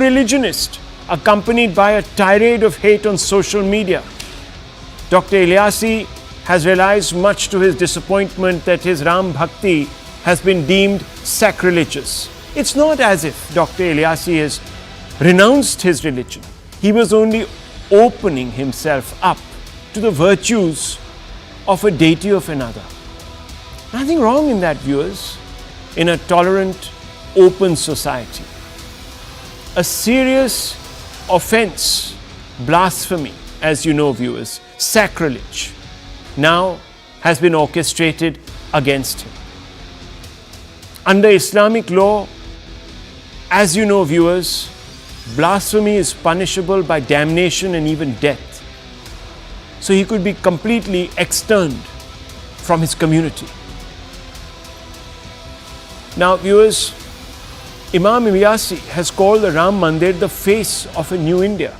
co-religionist, accompanied by a tirade of hate on social media. Dr. Ilyasi has realized, much to his disappointment, that his Ram Bhakti has been deemed sacrilegious. It's not as if Dr. Ilyasi has renounced his religion. He was only opening himself up to the virtues of a deity of another. Nothing wrong in that, viewers, in a tolerant, open society. A serious offense, blasphemy, as you know, viewers, sacrilege, now has been orchestrated against him. Under Islamic law, as you know, viewers, blasphemy is punishable by damnation and even death. So he could be completely externed from his community. Now, viewers, Imam Ilyasi has called the Ram Mandir the face of a new India.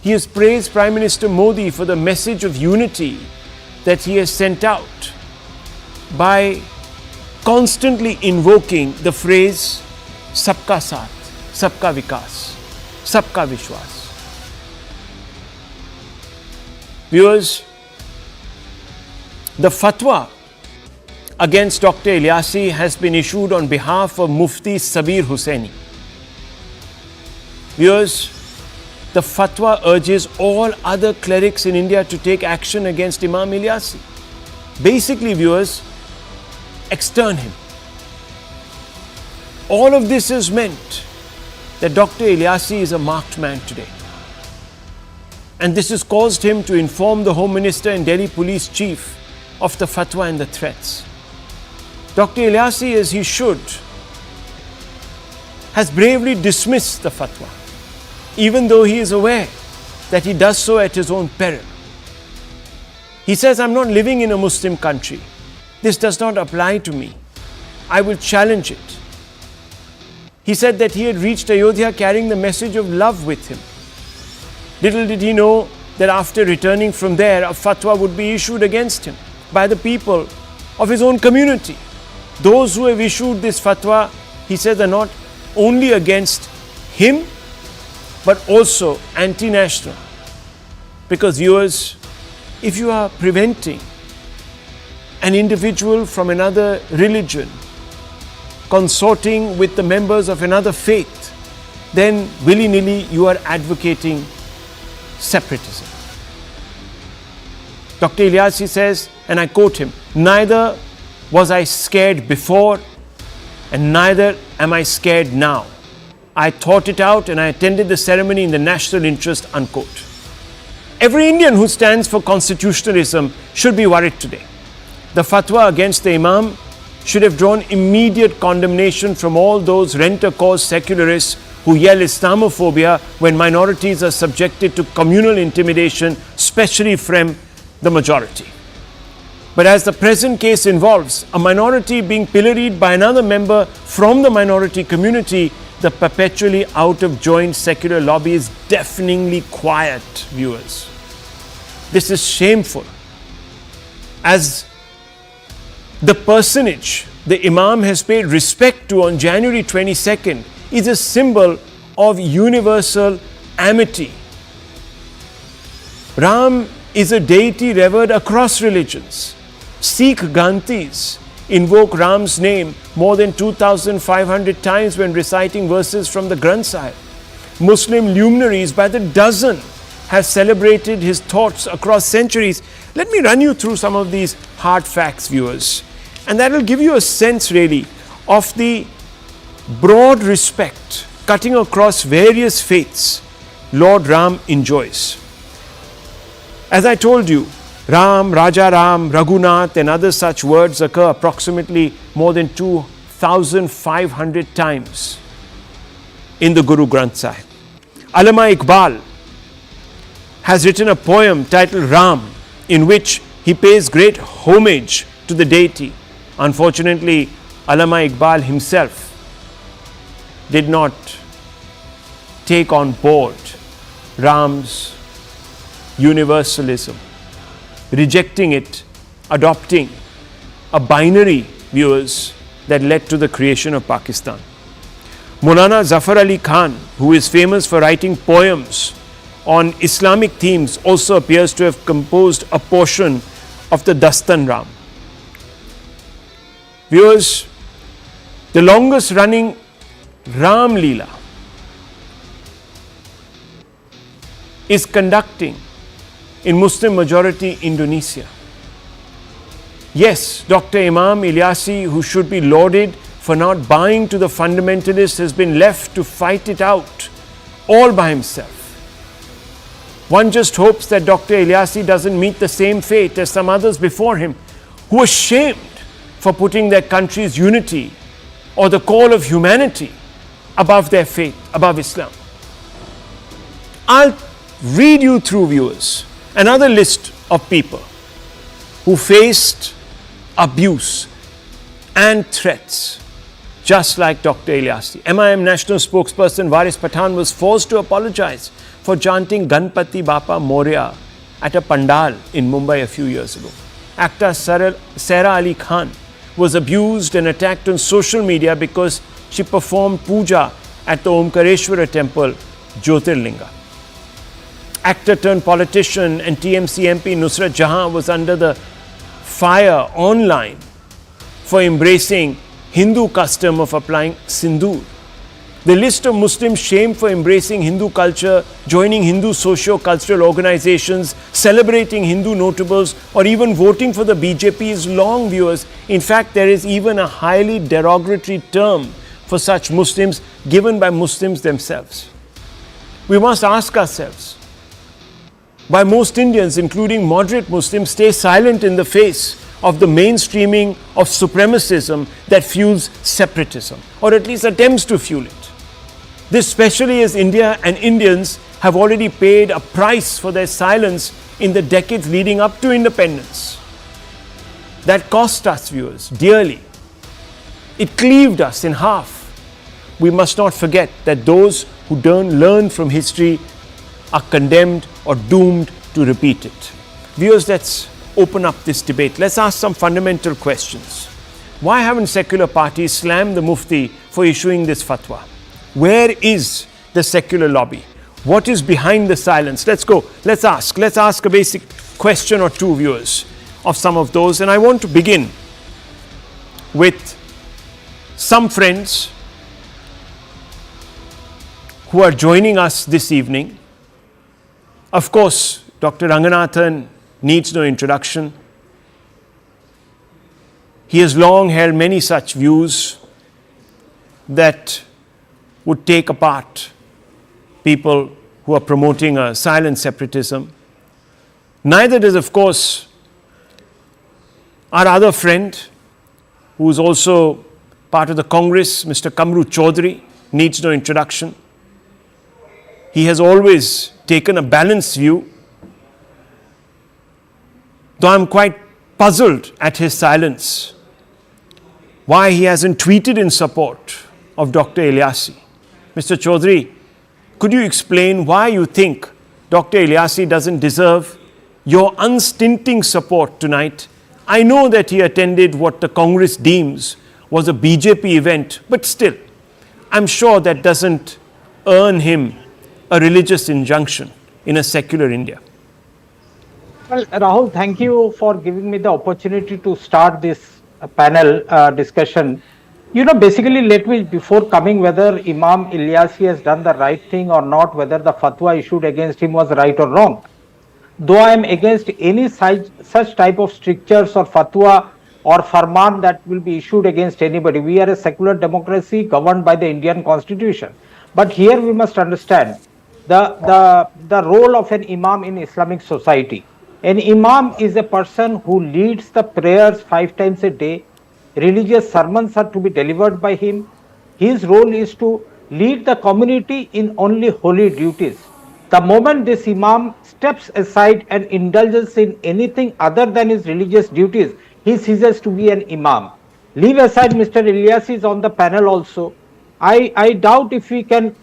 He has praised Prime Minister Modi for the message of unity that he has sent out by constantly invoking the phrase Sabka Saath, Sabka Vikas, Sabka Vishwas. Viewers, the fatwa against Dr. Ilyasi has been issued on behalf of Mufti Sabir Hussaini. Viewers, the fatwa urges all other clerics in India to take action against Imam Ilyasi. Basically, viewers, extern him. All of this has meant that Dr. Ilyasi is a marked man today. And this has caused him to inform the Home Minister and Delhi Police Chief of the fatwa and the threats. Dr. Ilyasi, as he should, has bravely dismissed the fatwa, even though he is aware that he does so at his own peril. He says, I'm not living in a Muslim country. This does not apply to me. I will challenge it. He said that he had reached Ayodhya carrying the message of love with him. Little did he know that after returning from there, a fatwa would be issued against him by the people of his own community. Those who have issued this fatwa, he said, are not only against him, but also anti-national. Because, viewers, if you are preventing an individual from another religion consorting with the members of another faith, then willy-nilly you are advocating separatism. Dr. Ilyasi says, and I quote him, "Neither was I scared before and neither am I scared now. I thought it out and I attended the ceremony in the national interest," unquote. Every Indian who stands for constitutionalism should be worried today. The fatwa against the Imam should have drawn immediate condemnation from all those rent-a-cause secularists who yell Islamophobia when minorities are subjected to communal intimidation, especially from the majority. But as the present case involves a minority being pilloried by another member from the minority community, the perpetually out-of-joint secular lobby is deafeningly quiet, viewers. This is shameful. As the personage the Imam has paid respect to on January 22nd is a symbol of universal amity. Ram is a deity revered across religions. Sikh Granthis invoke Ram's name more than 2,500 times when reciting verses from the Granth Sahib. Muslim luminaries by the dozen have celebrated his thoughts across centuries. Let me run you through some of these hard facts, viewers. And that will give you a sense really of the broad respect cutting across various faiths Lord Ram enjoys. As I told you, Ram, Raja Ram, Raghunath and other such words occur approximately more than 2,500 times in the Guru Granth Sahib. Allama Iqbal has written a poem titled Ram, in which he pays great homage to the deity. Unfortunately, Allama Iqbal himself did not take on board Ram's universalism, rejecting it, adopting a binary, viewers, that led to the creation of Pakistan. Maulana Zafar Ali Khan, who is famous for writing poems on Islamic themes, also appears to have composed a portion of the Dastan Ram. Viewers, the longest running Ram Leela is conducting in Muslim majority Indonesia. Yes, Dr. Imam Ilyasi, who should be lauded for not bowing to the fundamentalists, has been left to fight it out all by himself. One just hopes that Dr. Ilyasi doesn't meet the same fate as some others before him, who were shamed for putting their country's unity or the call of humanity above their faith, above Islam. I'll read you through, viewers, another list of people who faced abuse and threats, just like Dr. Ilyasi. MIM national spokesperson Waris Pathan was forced to apologize for chanting Ganpati Bapa Moria at a pandal in Mumbai a few years ago. Actor Sara Ali Khan was abused and attacked on social media because she performed puja at the Omkareshwara temple, Jyotirlinga. Actor turned politician and TMC MP Nusrat Jahan was under the fire online for embracing Hindu custom of applying sindoor. The list of Muslims shamed for embracing Hindu culture, joining Hindu socio-cultural organizations, celebrating Hindu notables, or even voting for the BJP is long, viewers. In fact, there is even a highly derogatory term for such Muslims given by Muslims themselves. We must ask ourselves, why most Indians, including moderate Muslims, stay silent in the face of the mainstreaming of supremacism that fuels separatism, or at least attempts to fuel it. This especially as India and Indians have already paid a price for their silence in the decades leading up to independence. That cost us, viewers, dearly. It cleaved us in half. We must not forget that those who don't learn from history are condemned or doomed to repeat it. Viewers, let's open up this debate. Let's ask some fundamental questions. Why haven't secular parties slammed the Mufti for issuing this fatwa? Where is the secular lobby? What is behind the silence? Let's go. Let's ask a basic question or two, viewers, of some of those. And I want to begin with some friends who are joining us this evening. Of course, Dr. Ranganathan needs no introduction. He has long held many such views that would take apart people who are promoting a silent separatism. Neither does, of course, our other friend, who is also part of the Congress, Mr. Kamru Chaudhary, needs no introduction. He has always taken a balanced view, though I'm quite puzzled at his silence, why he hasn't tweeted in support of Dr. Ilyasi. Mr. Chaudhary, could you explain why you think Dr. Ilyasi doesn't deserve your unstinting support tonight? I know that he attended what the Congress deems was a BJP event, but still, I'm sure that doesn't earn him a religious injunction in a secular India. Well, Rahul, thank you for giving me the opportunity to start this panel discussion. You know, basically, let me, before coming whether Imam Ilyasi has done the right thing or not, whether the fatwa issued against him was right or wrong. Though I am against any such type of strictures or fatwa or farman that will be issued against anybody. We are a secular democracy governed by the Indian Constitution. But here we must understand the role of an imam in Islamic society. An imam is a person who leads the prayers 5 times a day. Religious sermons are to be delivered by him. His role is to lead the community in only holy duties. The moment this imam steps aside and indulges in anything other than his religious duties, he ceases to be an imam. Leave aside Mr. Ilyasi is on the panel also. I doubt if we can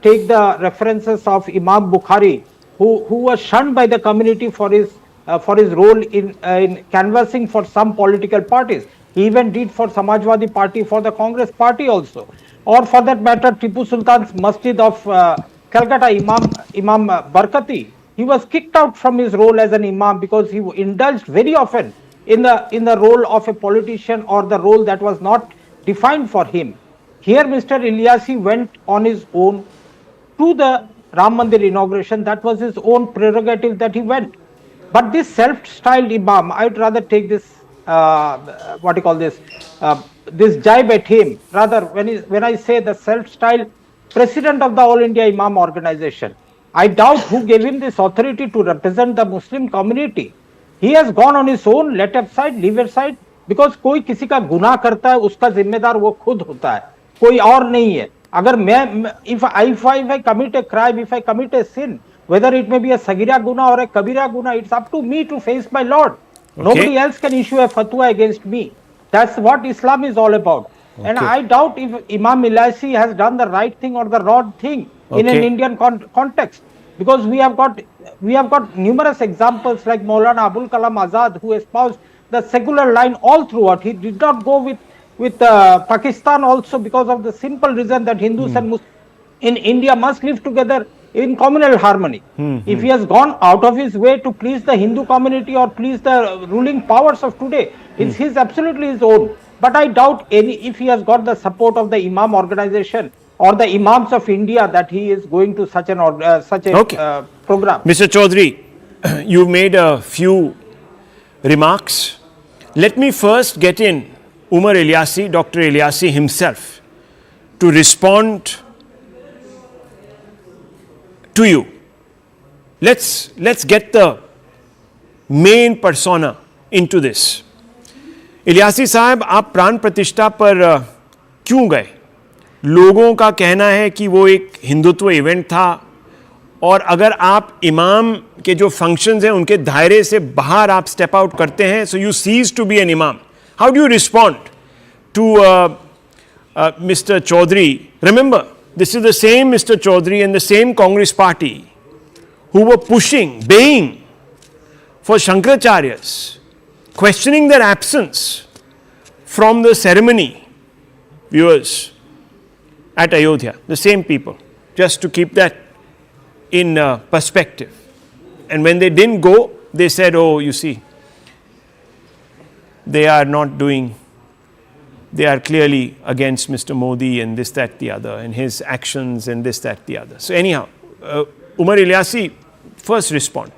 take the references of Imam Bukhari, who was shunned by the community for his role in canvassing for some political parties. He even did for Samajwadi Party, for the Congress Party also. or for that matter, Tipu Sultan's Masjid of Calcutta, Imam Barkati, he was kicked out from his role as an imam because he indulged very often in the role of a politician or the role that was not defined for him. Here, Mr. Ilyasi went on his own to the Ram Mandir inauguration. That was his own prerogative that he went. But this self-styled imam, I would rather take this, what do you call this, this jibe at him. Rather, when I say the self-styled president of the All India Imam organization, I doubt who gave him this authority to represent the Muslim community. He has gone on his own, let aside, leave aside, because कोई किसी का गुनाह करता है उसका जिम्मेदार वो खुद होता है, कोई और नहीं है. अगर मैं if I commit a crime, if I commit a sin, whether it may be a sagira guna or a kabira guna, it's up to me to face my Lord. Okay. Nobody else can issue a fatwa against me. That's what Islam is all about. Okay. And I doubt if Imam Ilyasi has done the right thing or the wrong thing in an Indian context, because we have got numerous examples like Maulana Abul Kalam Azad, who espoused the secular line all throughout. He did not go with Pakistan also because of the simple reason that Hindus and Muslims in India must live together in communal harmony. If he has gone out of his way to please the Hindu community or please the ruling powers of today, it's absolutely his own. But I doubt if he has got the support of the Imam organization or the Imams of India that he is going to such a program. Mr. Chaudhary, you've made a few remarks. Let me first get in Umer Ilyasi, Dr. Ilyasi himself, to respond to you. Let's get the main persona into this. Ilyasi साहब, आप प्राण प्रतिष्ठा पर क्यों गए? लोगों का कहना है कि वो एक हिंदुत्व इवेंट था, और अगर आप इमाम के जो फंक्शंस हैं उनके दायरे से बाहर आप स्टेप आउट करते हैं, सो यू सीज to be an imam. How do you respond to mister Chaudhary? Remember, this is the same Mr. Chaudhary and the same Congress party who were pushing, baying for Shankaracharyas, questioning their absence from the ceremony, viewers, at Ayodhya. The same people, just to keep that in perspective. And when they didn't go, they said, oh, you see, they are not doing, they are clearly against Mr. Modi and this, that, the other, and his actions and this, that, the other. So anyhow, Umer Ilyasi, first respond.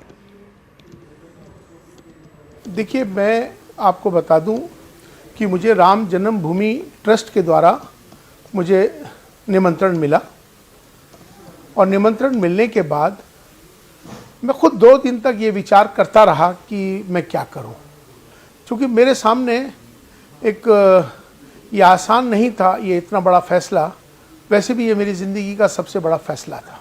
देखिए, मैं आपको बता दूं कि मुझे राम जन्मभूमि trust के द्वारा मुझे निमंत्रण मिला, और निमंत्रण मिलने के बाद मैं खुद 2 दिन तक ये विचार करता रहा कि मैं क्या करूं, क्योंकि मेरे सामने एक ये आसान नहीं था, ये इतना बड़ा फैसला. वैसे भी ये मेरी ज़िंदगी का सबसे बड़ा फैसला था.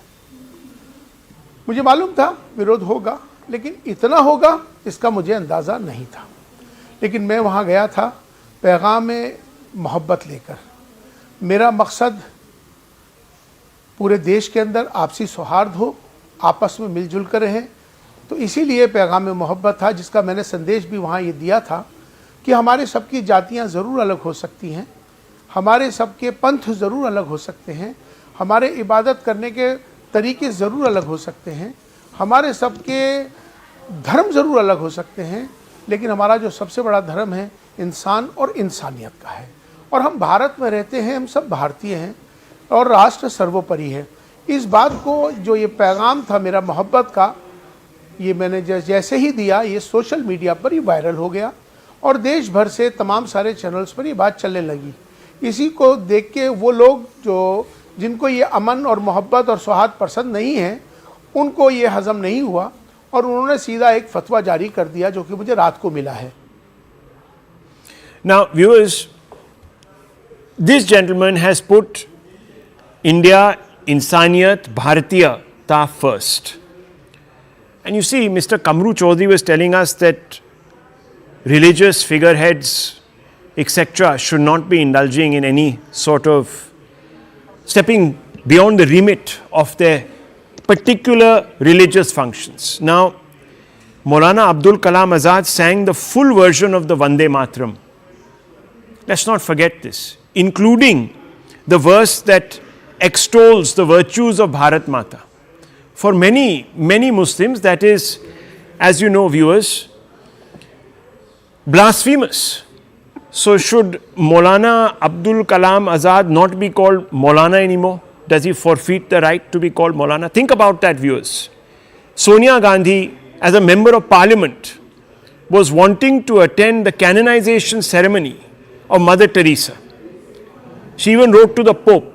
मुझे मालूम था विरोध होगा, लेकिन इतना होगा इसका मुझे अंदाज़ा नहीं था. लेकिन मैं वहाँ गया था पैगाम मोहब्बत लेकर. मेरा मकसद पूरे देश के अंदर आपसी सौहार्द हो, आपस में मिलजुल कर रहें. तो इसीलिए पैगाम मोहब्बत था, जिसका मैंने संदेश भी वहाँ ये दिया था कि हमारे सबकी जातियाँ ज़रूर अलग हो सकती हैं, हमारे सबके पंथ ज़रूर अलग हो सकते हैं, हमारे इबादत करने के तरीके ज़रूर अलग हो सकते हैं, हमारे सबके धर्म ज़रूर अलग हो सकते हैं, लेकिन हमारा जो सबसे बड़ा धर्म है इंसान और इंसानियत का है. और हम भारत में रहते हैं, हम सब भारतीय हैं, और राष्ट्र सर्वोपरि है. इस बात को, जो ये पैगाम था मेरा मोहब्बत का, ये मैंने जैसे ही दिया, ये सोशल मीडिया पर ही वायरल हो गया, और देश भर से तमाम सारे चैनल्स पर ये बात चलने लगी. इसी को देख के वो लोग जिनको ये अमन और मोहब्बत और सौहार्द पसंद नहीं है, उनको ये हज़म नहीं हुआ, और उन्होंने सीधा एक फतवा जारी कर दिया, जो कि मुझे रात को मिला है. Now, viewers, this gentleman has put India, Insaniyat, Bharatiyata first. And you see, Mr. Kamru Chaudhary was telling us that religious figureheads, etc., should not be indulging in any sort of stepping beyond the remit of their particular religious functions. Now, Maulana Abdul Kalam Azad sang the full version of the Vande Mataram. Let's not forget this, including the verse that extols the virtues of Bharat Mata. For many, many Muslims, that is, as you know, viewers, blasphemous. So should Maulana Abdul Kalam Azad not be called Maulana anymore? Does he forfeit the right to be called Maulana? Think about that, viewers. Sonia Gandhi, as a member of parliament, was wanting to attend the canonization ceremony of Mother Teresa. She even wrote to the Pope.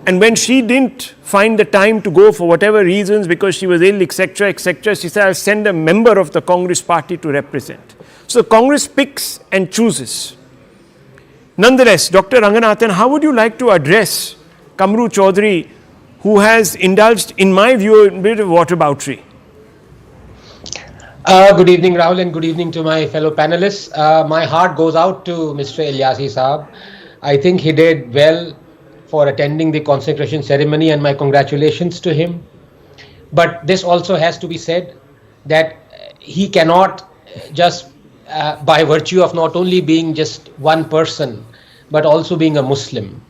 And when she didn't find the time to go for whatever reasons, because she was ill, etc., etc., she said, I'll send a member of the Congress party to represent. So Congress picks and chooses. Nonetheless, Dr. Ranganathan, how would you like to address Kamru Chaudhary, who has indulged, in my view, a bit of whataboutery? Good evening, Rahul, and good evening to my fellow panelists. My heart goes out to Mr. Ilyasi Saab. I think he did well for attending the consecration ceremony, and my congratulations to him. But this also has to be said that he cannot just by virtue of not only being just one person, but also being a Muslim,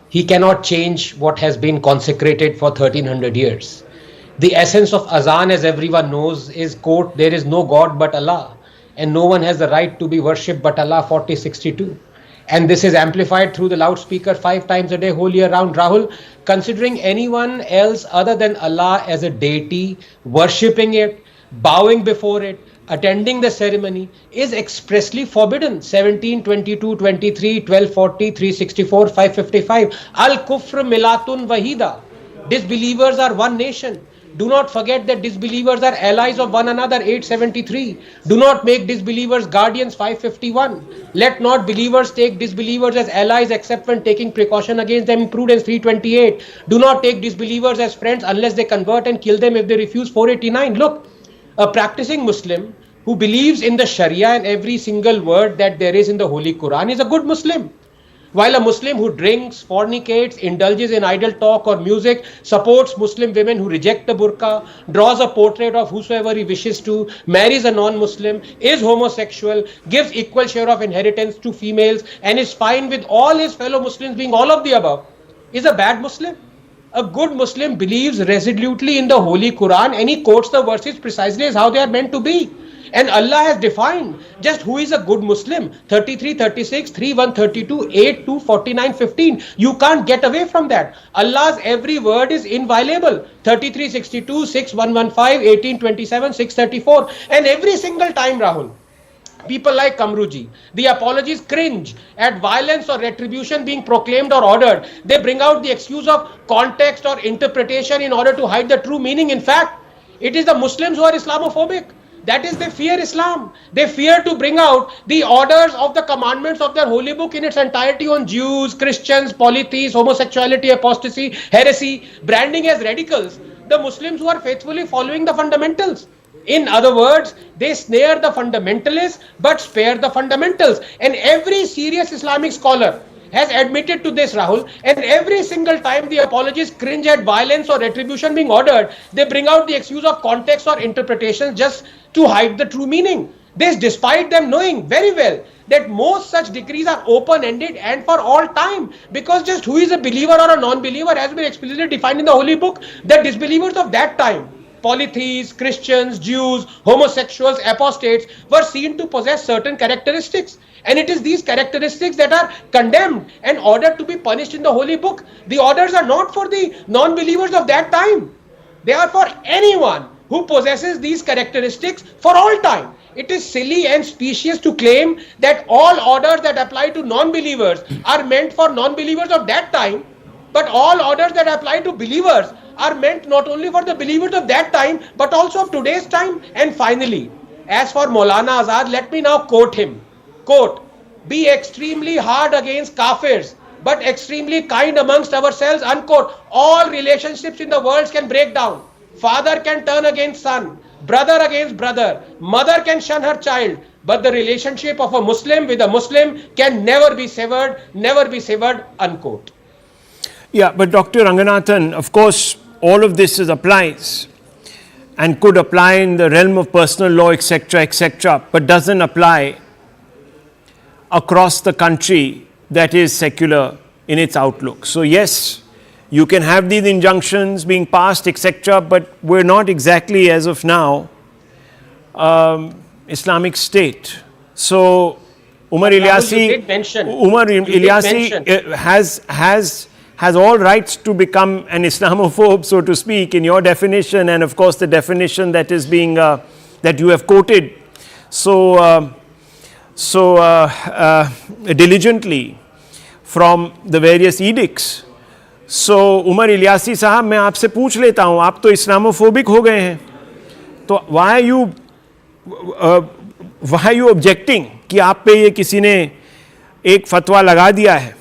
he cannot change what has been consecrated for 1300 years. The essence of azan, as everyone knows, is, quote, there is no God but Allah, and no one has the right to be worshipped but Allah, 4062. And this is amplified through the loudspeaker 5 times a day, whole year round. Rahul, considering anyone else other than Allah as a deity, worshipping it, bowing before it, attending the ceremony is expressly forbidden. 17, 22, 23, 1240, 364, 555. Al-Kufr Milatun Wahida. Disbelievers are one nation. Do not forget that disbelievers are allies of one another, 873. Do not make disbelievers guardians, 551. Let not believers take disbelievers as allies except when taking precaution against them, Prudence, 328. Do not take disbelievers as friends unless they convert and kill them if they refuse, 489. Look, a practicing Muslim who believes in the Sharia and every single word that there is in the Holy Quran is a good Muslim. While a Muslim who drinks, fornicates, indulges in idle talk or music, supports Muslim women who reject the burqa, draws a portrait of whosoever he wishes to, marries a non-Muslim, is homosexual, gives equal share of inheritance to females, and is fine with all his fellow Muslims being all of the above, is a bad Muslim. A good Muslim believes resolutely in the Holy Quran and he quotes the verses precisely as how they are meant to be. And Allah has defined just who is a good Muslim. 33, 36, 3, 132, 8, 2, 49, 15. You can't get away from that. Allah's every word is inviolable. 33, 62, 6, 115, 18, 27, 634. And every single time, Rahul, people like Kamruji, the apologies cringe at violence or retribution being proclaimed or ordered. They bring out the excuse of context or interpretation in order to hide the true meaning. In fact, it is the Muslims who are Islamophobic. That is, they fear Islam. They fear to bring out the orders of the commandments of their holy book in its entirety on Jews, Christians, polytheists, homosexuality, apostasy, heresy, branding as radicals the Muslims who are faithfully following the fundamentals. In other words, they snare the fundamentalists but spare the fundamentals. And every serious Islamic scholar has admitted to this, Rahul, and every single time the apologists cringe at violence or retribution being ordered, they bring out the excuse of context or interpretation just to hide the true meaning. This despite them knowing very well that most such decrees are open-ended and for all time, because just who is a believer or a non-believer has been explicitly defined in the holy book. The disbelievers of that time, polytheists, Christians, Jews, homosexuals, apostates, were seen to possess certain characteristics. And it is these characteristics that are condemned and ordered to be punished in the holy book. The orders are not for the non-believers of that time. They are for anyone who possesses these characteristics for all time. It is silly and specious to claim that all orders that apply to non-believers are meant for non-believers of that time, but all orders that apply to believers are meant not only for the believers of that time, but also of today's time. And finally, as for Maulana Azad, let me now quote him. Quote, be extremely hard against kafirs, but extremely kind amongst ourselves, unquote. All relationships in the world can break down. Father can turn against son, brother against brother, mother can shun her child, but the relationship of a Muslim with a Muslim can never be severed, unquote. Yeah, but Dr. Ranganathan, of course, all of this applies and could apply in the realm of personal law, etc., but doesn't apply across the country that is secular in its outlook. So yes, you can have these injunctions being passed, etc., but we're not exactly, as of now, Islamic State. So Umer Ilyasi has all rights to become an Islamophobe, so to speak, in your definition, and of course the definition that is being that you have quoted so diligently from the various edicts. So Umar Ilyasi साहब, मैं आपसे पूछ लेता हूँ, आप तो Islamophobic हो गए हैं, तो why are you objecting कि आप पे ये किसी ने एक फतवा लगा दिया है?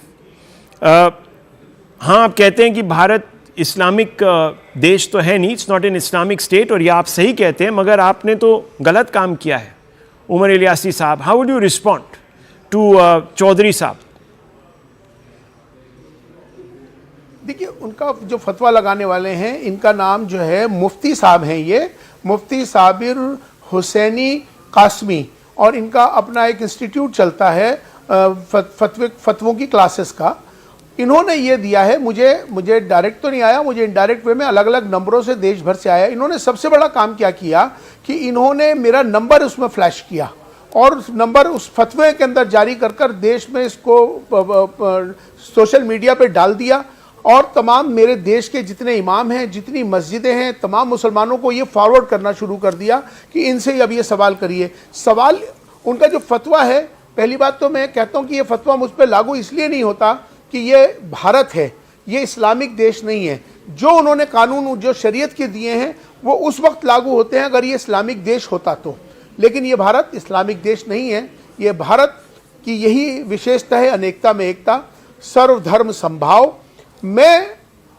हाँ, आप कहते हैं कि भारत इस्लामिक देश तो है नहीं, it's not an Islamic state, और ये आप सही कहते हैं, मगर आपने तो गलत काम किया है उमर इलियासी साहब. How would you respond to Chaudhary साहब? देखिए, उनका जो फतवा लगाने वाले हैं, इनका नाम जो है मुफ्ती साहब हैं, ये मुफ्ती साबिर हुसैनी कासमी, और इनका अपना एक इंस्टीट्यूट चलता है फतवों की क्लासेस का. इन्होंने ये दिया है, मुझे डायरेक्ट तो नहीं आया, मुझे इनडायरेक्ट वे में अलग अलग नंबरों से देश भर से आया. इन्होंने सबसे बड़ा काम क्या किया कि इन्होंने मेरा नंबर उसमें फ्लैश किया और नंबर उस फतवे के अंदर जारी कर देश में इसको सोशल मीडिया पे डाल दिया, और तमाम मेरे देश के जितने इमाम हैं, जितनी मस्जिदें हैं, तमाम मुसलमानों को ये फॉरवर्ड करना शुरू कर दिया कि इनसे अब ये सवाल करिए. सवाल उनका जो फतवा है, पहली बात तो मैं कहता हूँ कि ये फतवा मुझ पर लागू इसलिए नहीं होता कि ये भारत है, ये इस्लामिक देश नहीं है. जो उन्होंने कानून जो शरीयत के दिए हैं वो उस वक्त लागू होते हैं अगर ये इस्लामिक देश होता तो, लेकिन ये भारत इस्लामिक देश नहीं है. ये भारत की यही विशेषता है, अनेकता में एकता, सर्वधर्म संभाव. मैं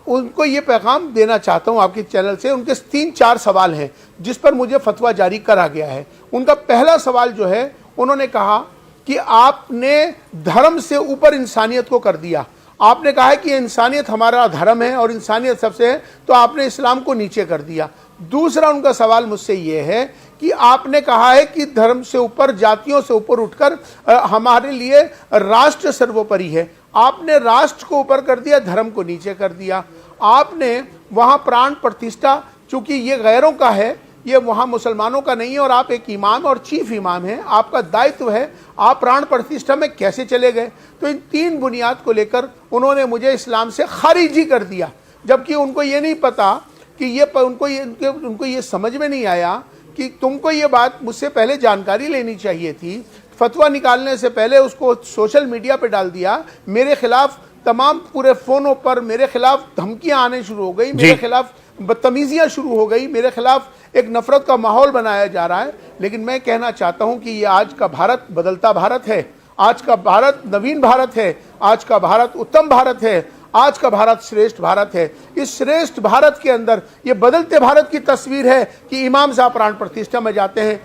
उनको ये पैगाम देना चाहता हूँ आपके चैनल से. उनके 3-4 सवाल हैं जिस पर मुझे फतवा जारी करा गया है. उनका पहला सवाल जो है, उन्होंने कहा कि आपने धर्म से ऊपर इंसानियत को कर दिया. आपने कहा है कि इंसानियत हमारा धर्म है और इंसानियत सबसे है, तो आपने इस्लाम को नीचे कर दिया. दूसरा उनका सवाल मुझसे ये है कि आपने कहा है कि धर्म से ऊपर, जातियों से ऊपर उठकर हमारे लिए राष्ट्र सर्वोपरि है. आपने राष्ट्र को ऊपर कर दिया, धर्म को नीचे कर दिया. आपने वहाँ प्राण प्रतिष्ठा, चूंकि ये गैरों का है, ये वहाँ मुसलमानों का नहीं है, और आप एक इमाम और चीफ इमाम हैं, आपका दायित्व है, आप प्राण प्रतिष्ठा में कैसे चले गए? तो इन 3 बुनियाद को लेकर उन्होंने मुझे इस्लाम से खारिजी कर दिया, जबकि उनको ये नहीं पता कि ये उनको ये समझ में नहीं आया कि तुमको ये बात मुझसे पहले जानकारी लेनी चाहिए थी. फतवा निकालने से पहले उसको सोशल मीडिया पे डाल दिया. मेरे खिलाफ तमाम पूरे फ़ोनों पर मेरे खिलाफ धमकियां आने शुरू हो गई, मेरे खिलाफ बदतमीजियां शुरू हो गई, मेरे खिलाफ एक नफरत का माहौल बनाया जा रहा है. लेकिन मैं कहना चाहता हूं कि ये आज का भारत बदलता भारत है, आज का भारत नवीन भारत है, आज का भारत उत्तम भारत है, आज का भारत श्रेष्ठ भारत है. इस श्रेष्ठ भारत के अंदर ये बदलते भारत की तस्वीर है कि इमाम साहब प्राण प्रतिष्ठा में जाते हैं.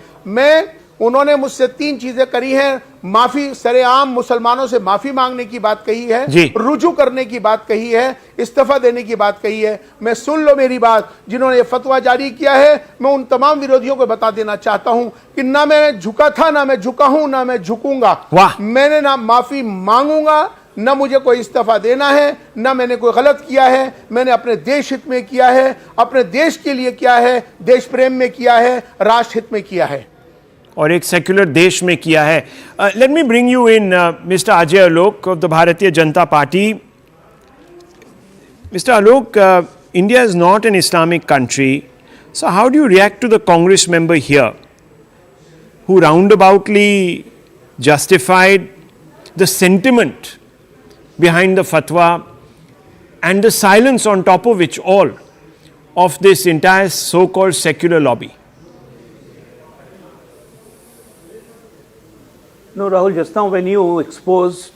उन्होंने मुझसे 3 चीजें करी हैं. माफी, सरेआम मुसलमानों से माफी मांगने की बात कही है, रुजू करने की बात कही है, इस्तीफा देने की बात कही है. मैं सुन लो मेरी बात. जिन्होंने ये फतवा जारी किया है, मैं उन तमाम विरोधियों को बता देना चाहता हूं कि ना मैं झुका था, ना मैं झुका हूं, ना मैं झुकूंगा. मैंने ना माफी मांगूंगा, ना मुझे कोई इस्तीफा देना है, ना मैंने कोई गलत किया है. मैंने अपने देश हित में किया है, अपने देश के लिए किया है, देश प्रेम में किया है, राष्ट्र हित में किया है, और एक सेक्युलर देश में किया है. Let me bring you in mister Ajay Alok of the Bharatiya Janata Party. Mister Alok, India is not an Islamic country, so how do you react to the Congress member here who roundaboutly justified the sentiment behind the fatwa and the silence on top of which all of this entire so-called secular lobby? No, Rahul, just now when you exposed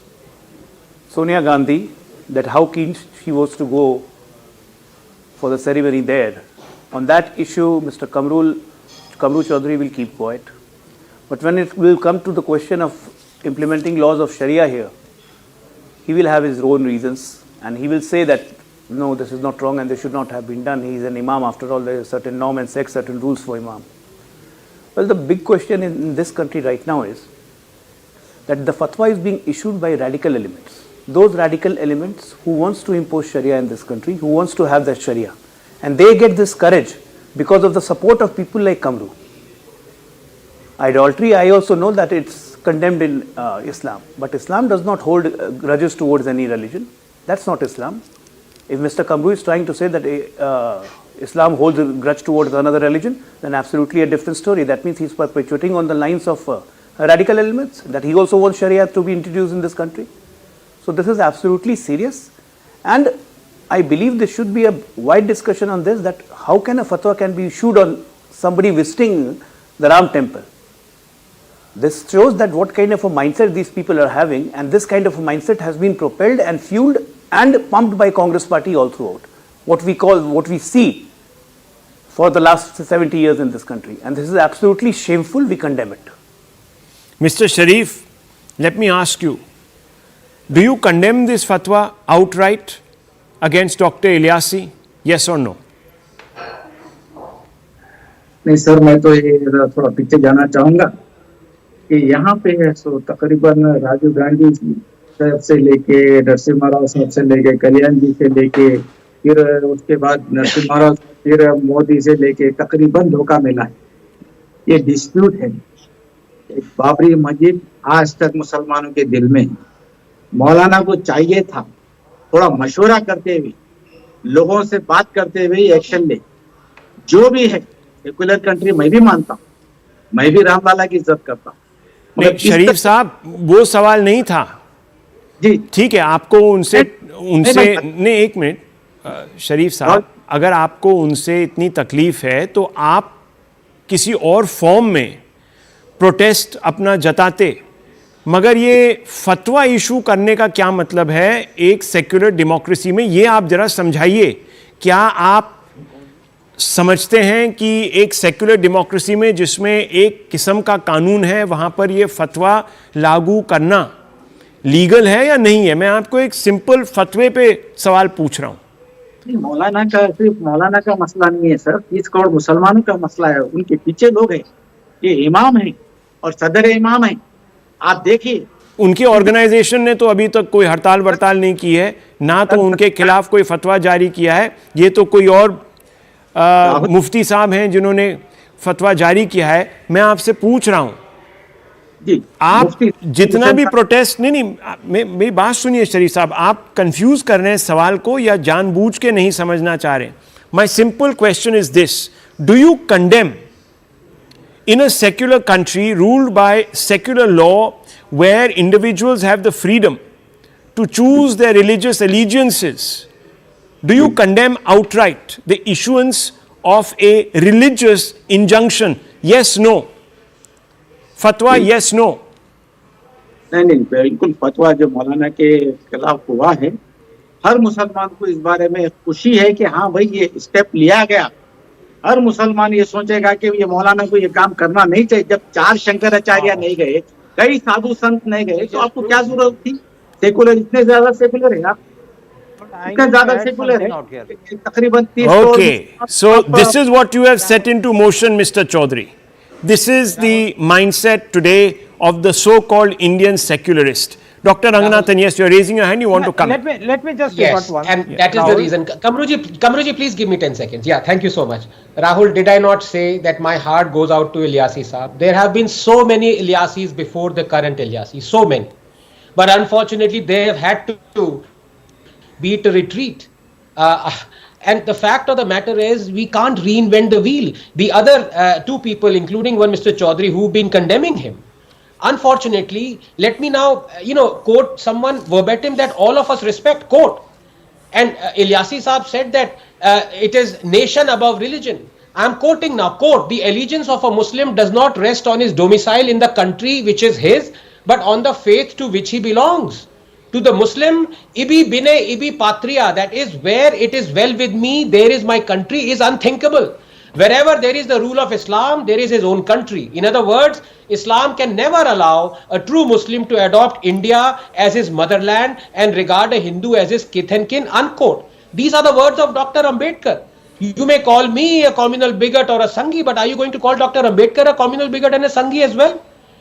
Sonia Gandhi, that how keen she was to go for the ceremony there, on that issue Mr. Kamru Chaudhary will keep quiet. But when it will come to the question of implementing laws of Sharia here, he will have his own reasons, and he will say that no, this is not wrong and this should not have been done. He is an imam, after all there is certain norm and set certain rules for imam. Well, the big question in this country right now is that the fatwa is being issued by radical elements. those radical elements who wants to impose Sharia in this country, who wants to have that Sharia. And they get this courage because of the support of people like Kamru. Idolatry, I also know that it's condemned in Islam, but Islam does not hold grudges towards any religion. That's not Islam. If Mr. Kamru is trying to say that Islam holds a grudge towards another religion, then absolutely a different story. That means he's perpetuating on the lines of radical elements, that he also wants Sharia to be introduced in this country. So this is absolutely serious, and I believe there should be a wide discussion on this, that how can a fatwa can be issued on somebody visiting the Ram temple. This shows that what kind of a mindset these people are having, and this kind of a mindset has been propelled and fueled and pumped by Congress party all throughout. What we see for the last 70 years in this country, and this is absolutely shameful. We condemn it. Mr. Sharif, let me ask you, do you condemn this fatwa outright against Dr. Ilyasi? Yes or no? नहीं sir, मैं तो ये थोड़ा पीछे जाना चाहूँगा कि यहाँ पे है सो तकरीबन राजीव गांधी साहब से लेके नरसिम्हा राव साहब से लेके कल्याण जी से लेके फिर उसके बाद नरसिम्हा राव फिर मोदी से लेके तकरीबन धोखा मिला है. ये डिस्प्यूट है. एक बाबरी मस्जिद आज तक मुसलमानों के दिल में. मौलाना को चाहिए था थोड़ा मशवरा करते हुए, लोगों से बात करते हुए एक्शन ले. जो भी है सेकुलर कंट्री मैं भी मानता हूँ, मैं भी रामलाला की इज्जत करता हूँ. शरीफ साहब, वो सवाल नहीं था जी. ठीक है, आपको उनसे नहीं, एक मिनट शरीफ साहब, अगर आपको उनसे इतनी तकलीफ है तो आप किसी और फॉर्म में प्रोटेस्ट अपना जताते, मगर ये फतवा इशू करने का क्या मतलब है एक सेक्युलर डेमोक्रेसी में, ये आप जरा समझाइए. क्या आप समझते हैं कि एक सेक्युलर डेमोक्रेसी में जिसमें एक किस्म का कानून है, वहाँ पर ये फतवा लागू करना लीगल है या नहीं है? मैं आपको एक सिंपल फतवे पे सवाल पूछ रहा हूँ. मौलाना का सिर्फ मौलाना का मसला नहीं है सर, 30 करोड़ मुसलमानों का मसला है. उनके पीछे लोग हैं, ये इमाम हैं और सदर इमाम हैं. आप देखिए, उनकी ऑर्गेनाइजेशन ने तो अभी तक कोई हड़ताल वड़ताल नहीं की है, ना तो उनके खिलाफ कोई फतवा जारी किया है. ये तो कोई और मुफ्ती साहब हैं जिन्होंने फतवा जारी किया है. मैं आपसे पूछ रहा हूं, आप जितना भी प्रोटेस्ट, नहीं, मेरी बात सुनिए शरीफ साहब, आप कंफ्यूज कर रहे हैं सवाल को या जानबूझ के नहीं समझना चाह रहे. My simple question is this: do you condemn in a secular country ruled by secular law where individuals have the freedom to choose their religious allegiances, do you condemn outright the issuance of a religious injunction? Yes, no. Fatwa, yes, no. नहीं, बिल्कुल फतवा जो मौलाना के खिलाफ हुआ है, हर मुसलमान को इस बारे में खुशी है कि हाँ भाई ये स्टेप लिया गया. हर मुसलमान ये सोचेगा कि ये मौलाना को ये काम करना नहीं चाहिए. जब 4 शंकराचार्य नहीं गए, कई साधु संत नहीं गए, तो आपको क्या जरूरत थी? सेकुलर, इतने ज्यादा सेकुलर है आप, इतना ज्यादा सेकुलर है, तकरीबन 30. Okay, so this is what you have set into motion, Mr. Chaudhary. This is the mindset today of the so-called Indian secularist. Dr. Ranganathan, yes, you are raising your hand, you want to come. Let me just yes, one. And that is the reason. Kamruji, please give me 10 seconds. Yeah, thank you so much. Rahul, did I not say that my heart goes out to Ilyasi Saab? There have been so many Ilyasis before the current Ilyasi, so many. But unfortunately, they have had to beat a retreat. And the fact of the matter is, we can't reinvent the wheel. The other 2 people, including one Mr. Chaudhary, who've been condemning him. Unfortunately, let me now, quote someone verbatim that all of us respect, quote. And Ilyasi Saab said that it is nation above religion. I am quoting now, quote, the allegiance of a Muslim does not rest on his domicile in the country which is his, but on the faith to which he belongs. To the Muslim, ibi bine ibi patria, that is where it is well with me, there is my country, is unthinkable. Wherever there is the rule of Islam, there is his own country. In other words, Islam can never allow a true Muslim to adopt India as his motherland and regard a Hindu as his kith and kin, unquote. These are the words of Dr. Ambedkar. You may call me a communal bigot or a Sanghi, but are you going to call Dr. Ambedkar a communal bigot and a Sanghi as well?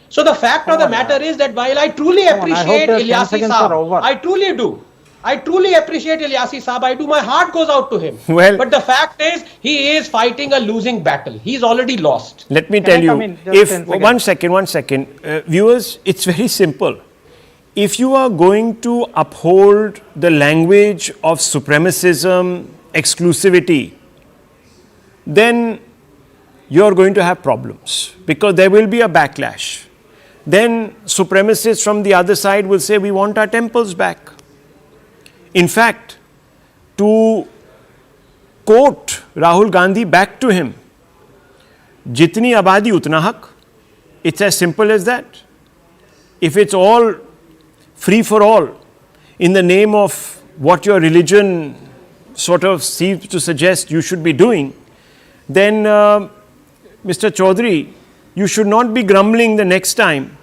So the fact of the matter is that while I truly appreciate Ilyasi Saab, I truly do. I truly appreciate Ilyasi Saab. I do. My heart goes out to him. Well, but the fact is, he is fighting a losing battle. He's already lost. Let me tell you, if one second, viewers, it's very simple. If you are going to uphold the language of supremacism, exclusivity, then you're going to have problems because there will be a backlash. Then supremacists from the other side will say, we want our temples back. In fact, to quote Rahul Gandhi back to him, jitni abadi utna haq. It's as simple as that. If it's all free for all in the name of what your religion sort of seems to suggest you should be doing, then Mr. Chaudhary, you should not be grumbling the next time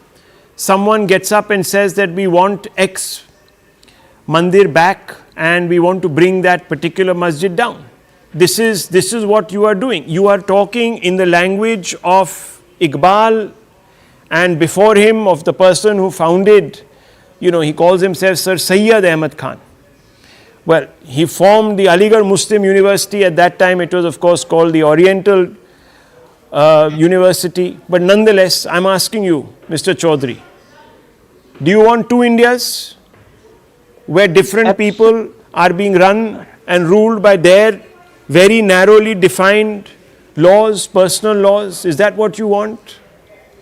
someone gets up and says that we want X mandir back and we want to bring that particular masjid down. This is what you are doing. You are talking in the language of Iqbal and before him of the person who founded, he calls himself Sir Sayyid Ahmed Khan. Well, he formed the Aligarh Muslim University. At that time, it was of course called the Oriental University. But nonetheless, I'm asking you, Mr. Chaudhary, do you want two Indias where different people are being run and ruled by their very narrowly defined laws, personal laws? Is that what you want?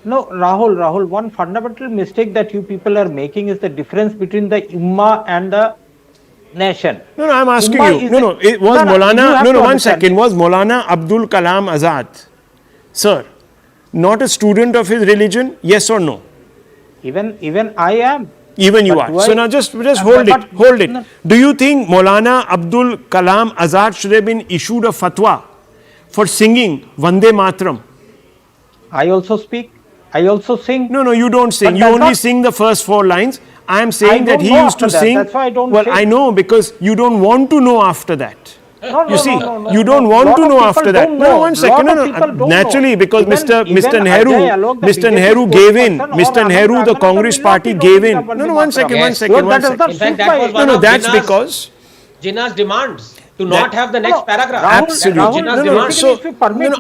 No, Rahul, one fundamental mistake that you people are making is the difference between the Ummah and the nation. No, I'm asking you. It was Maulana, one second, was Maulana Abdul Kalam Azad, sir, not a student of his religion, yes or no? Even I am. Even you are. So now just hold it. Do you think Maulana Abdul Kalam Azad should have been issued a fatwa for singing Vande Mataram? I also speak. I also sing. No, you don't sing. You only sing the first 4 lines. I am saying that he used to sing. That's why I don't Well, sing. I know because you don't want to know after that. You see, you don't want to know after that. No, one second. Naturally, because Mr. Nehru gave in. Mr. Nehru, the Congress party gave in. No, one second. In fact, that was one of that's because Jinnah's demands to not have the next paragraph. Absolutely. So,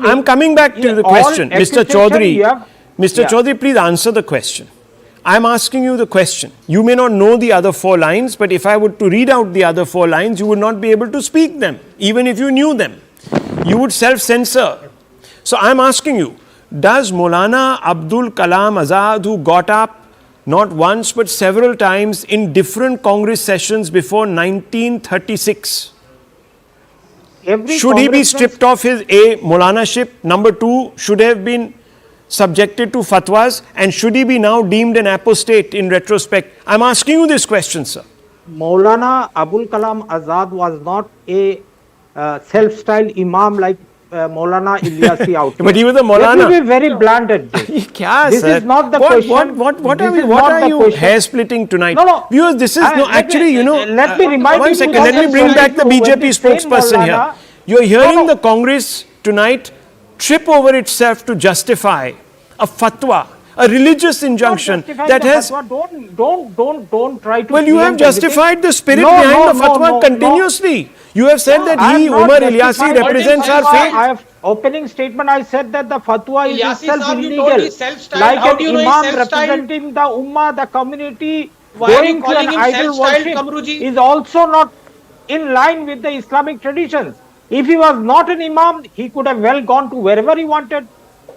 I'm coming back to the question. Mr. Chaudhary, please answer the question. I'm asking you the question. You may not know the other 4 lines, but if I were to read out the other 4 lines, you would not be able to speak them, even if you knew them. You would self-censor. So I'm asking you, does Maulana Abdul Kalam Azad, who got up not once but several times in different Congress sessions before 1936, should he be stripped of his Maulana-ship? Number 2, should have been subjected to fatwas, and should he be now deemed an apostate in retrospect? I'm asking you this question, sir. Maulana Abul Kalam Azad was not a self-styled imam like Maulana Ilyasi out here. But he was a Maulana. Let me be very blunt at this. This is not the question. What are you hair-splitting tonight? No. Viewers, this is let me remind one you. second, let me bring back the BJP spokesperson here. You're hearing the Congress tonight trip over itself to justify a fatwa, a religious injunction that has. Don't try to. Well, you have justified the spirit behind the fatwa continuously. You have said that Umer Ilyasi represents our faith. I have opening statement. I said that the fatwa is itself illegal. Like an imam representing the ummah, the community, going to an idol worship is also not in line with the Islamic traditions. If he was not an imam, he could have well gone to wherever he wanted.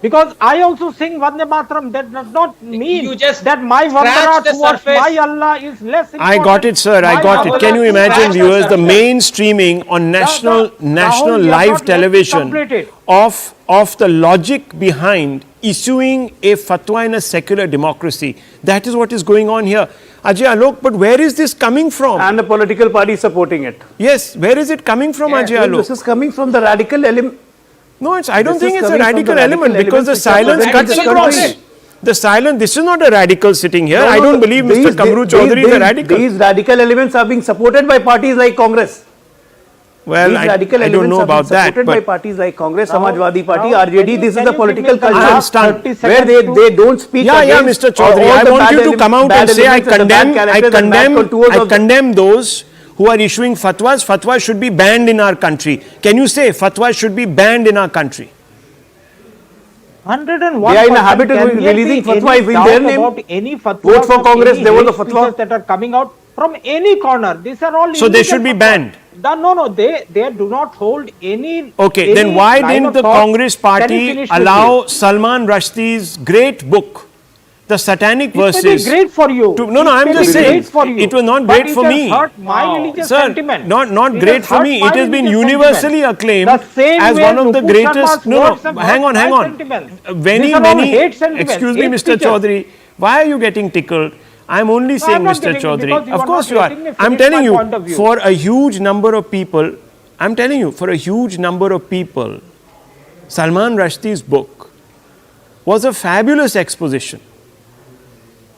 Because I also sing Vande Mataram. That does not mean that my Vandana towards my Allah is less important. I got it, sir. I got it. Can you imagine, viewers, the mainstreaming on national live television of the logic behind issuing a fatwa in a secular democracy? That is what is going on here. Ajay Alok, but where is this coming from? And the political party supporting it. Yes, where is it coming from, Ajay Alok? This is coming from the radical element. No, I don't think it's a radical element because the silence cuts across. The silence, this is not a radical sitting here. I don't believe Mr. Kamru Chaudhary is a radical. These radical elements are being supported by parties like Congress. Well, These radical I don't elements know have been about that, supported by but parties like Congress, Now- Samajwadi Party, now, RJD. This is the political culture. I am stunned. 30 where seconds they don't speak yeah, against Mr. Chaudhary, all I the want bad you to come out bad and say I elements and the bad characters and bad contours I of the- condemn those who are issuing fatwas. Fatwas should be banned in our country. Can you say fatwas should be banned in our country? 101%. They are in the habit of Can there releasing be fatwa any in doubt their name? about any fatwas Vote for or Congress, any they want the hate fatwa. speeches that are coming out from any corner. These are all So they illegal should be fatwas. banned. No, they do not hold any. Okay, any then why line didn't of the thought. Congress Can you party finish with allow this? Salman Rushdie's great book, The Satanic It may be Verses? great for you. No, It I'm may just be saying, great for you. it was not But great it for has me. hurt my religious Sir, sentiment. not It great has for hurt me. my It has been religious universally sentiment. acclaimed The same as way one of the Nupu greatest. Sharma's No, words have hang hurt on, hang my on. sentiments. Many, These are all many. hate sentiments, Excuse me, hate Mr. speeches. Chaudhary. Why are you getting tickled? I'm only saying, I'm not Mr. getting it Chaudhary. because you Of are course not you are. letting me I'm finish telling my you, point of view. for a huge number of people, I'm telling you, for a huge number of people, Salman Rushdie's book was a fabulous exposition.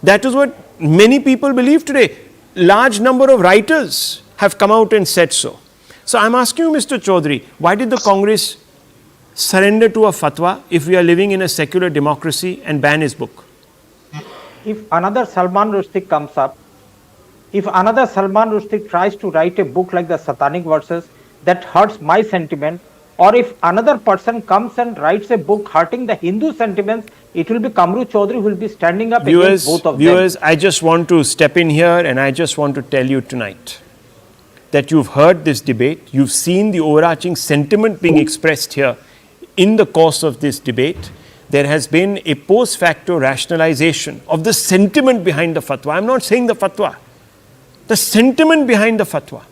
That is what many people believe today. Large number of writers have come out and said so. So I'm asking you, Mr. Chaudhary, why did the Congress surrender to a fatwa if we are living in a secular democracy and ban his book? If another Salman Rushdie comes up, if another Salman Rushdie tries to write a book like the Satanic Verses that hurts my sentiment, or if another person comes and writes a book hurting the Hindu sentiments, it will be Kamru Chaudhary who will be standing up against both of them. Viewers, I just want to step in here and I just want to tell you tonight that you've heard this debate, you've seen the overarching sentiment being expressed here in the course of this debate. There has been a post facto rationalization of the sentiment behind the fatwa. I'm not saying the fatwa, the sentiment behind the fatwa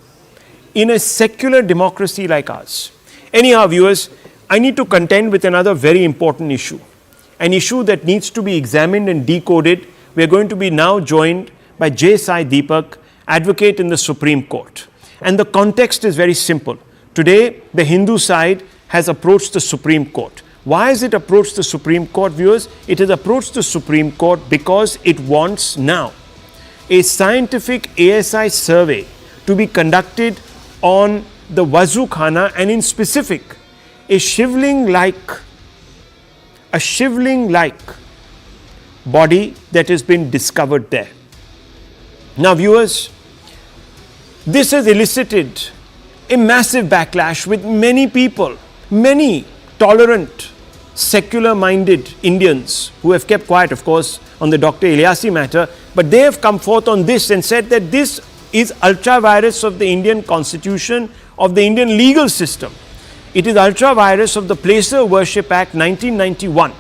in a secular democracy like ours. Anyhow, viewers, I need to contend with another very important issue, an issue that needs to be examined and decoded. We are going to be now joined by J. Sai Deepak, advocate in the Supreme Court. And the context is very simple. Today, the Hindu side has approached the Supreme Court. Why has it approached the Supreme Court, viewers? It has approached the Supreme Court because it wants now a scientific ASI survey to be conducted on the Wazu Khana, and in specific, a shivling-like body that has been discovered there. Now, viewers, this has elicited a massive backlash with many people, many tolerant, secular-minded Indians who have kept quiet, of course, on the Dr. Ilyasi matter, but they have come forth on this and said that this is ultra virus of the Indian constitution, of the Indian legal system. It is ultra virus of the Placer Worship Act 1991.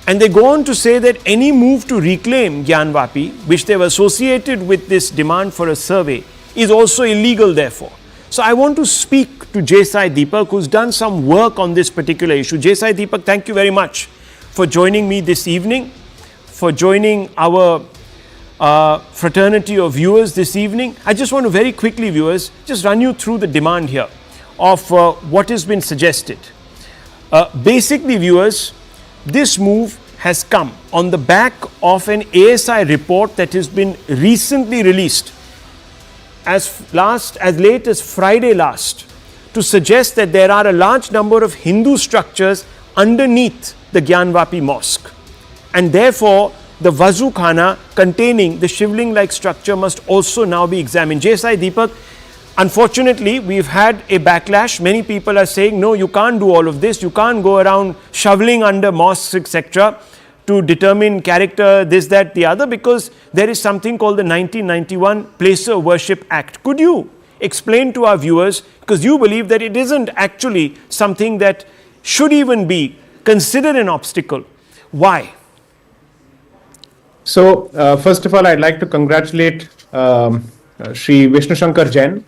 And they go on to say that any move to reclaim Gyanvapi, which they have associated with this demand for a survey, is also illegal therefore. So I want to speak to J. Sai Deepak, who's done some work on this particular issue. J. Sai Deepak, thank you very much for joining me this evening, for joining our fraternity of viewers this evening. I just want to very quickly, viewers, just run you through the demand here of what has been suggested. Basically, viewers, this move has come on the back of an ASI report that has been recently released as late as Friday last, to suggest that there are a large number of Hindu structures underneath the Gyanvapi mosque, and therefore the Wazu Khana containing the shivling-like structure must also now be examined. J. Sai Deepak, unfortunately, we've had a backlash. Many people are saying, no, you can't do all of this. You can't go around shoveling under mosques, etc., to determine character, this, that, the other, because there is something called the 1991 Placer Worship Act. Could you explain to our viewers, because you believe that it isn't actually something that should even be considered an obstacle, why? So, first of all, I'd like to congratulate Sri Vishnu Shankar Jain